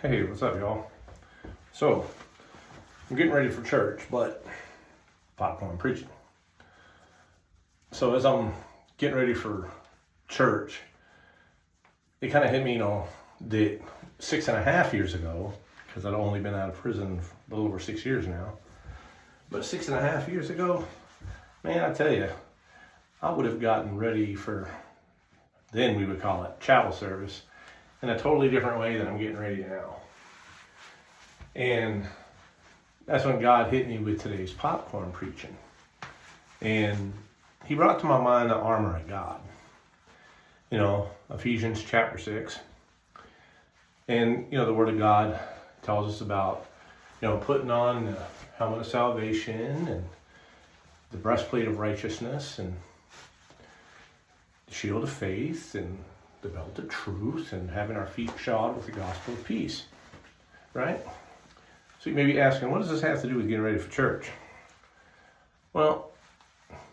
Hey, what's up, y'all? So, I'm getting ready for church, but popcorn preaching. So, as I'm getting ready for church, it kind of hit me, that 6.5 years ago, because I'd only been out of prison a little over 6 years now, but 6.5 years ago, man, I tell you, I would have gotten ready for, then we would call it chapel service, in a totally different way than I'm getting ready now. And that's when God hit me with today's popcorn preaching. And he brought to my mind the armor of God. Ephesians chapter 6. And, the word of God tells us about, putting on the helmet of salvation and the breastplate of righteousness and the shield of faith and the belt of truth and having our feet shod with the gospel of peace. Right? So you may be asking, what does this have to do with getting ready for church? Well,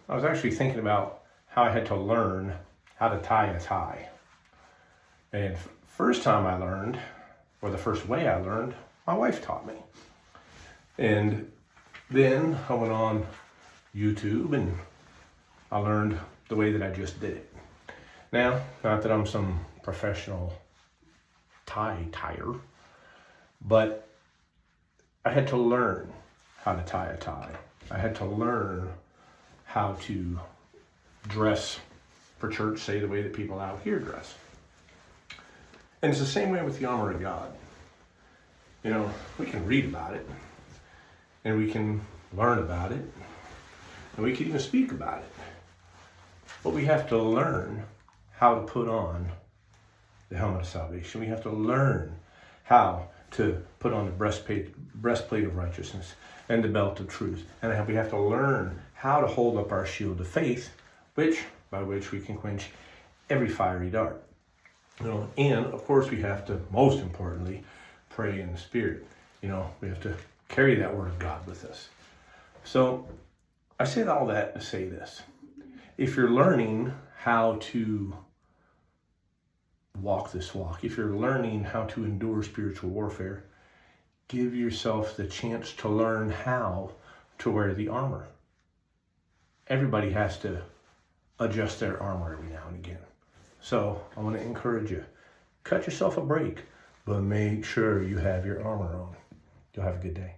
I was actually thinking about how I had to learn how to tie a tie. And first time I learned, or the first way I learned, my wife taught me. And then I went on YouTube and I learned the way that I just did it. Now, not that I'm some professional tie-tier, but I had to learn how to tie a tie. I had to learn how to dress for church, say the way that people out here dress. And it's the same way with the armor of God. We can read about it, and we can learn about it, and we can even speak about it. But we have to learn how to put on the helmet of salvation. We have to learn how to put on the breastplate of righteousness and the belt of truth. And we have to learn how to hold up our shield of faith, by which we can quench every fiery dart. And of course we have to, most importantly, pray in the Spirit. We have to carry that word of God with us. So I said all that to say this. If you're learning how to walk this walk, if you're learning how to endure spiritual warfare, give yourself the chance to learn how to wear the armor. Everybody has to adjust their armor every now and again. So I want to encourage you, cut yourself a break, but make sure you have your armor on. You'll have a good day.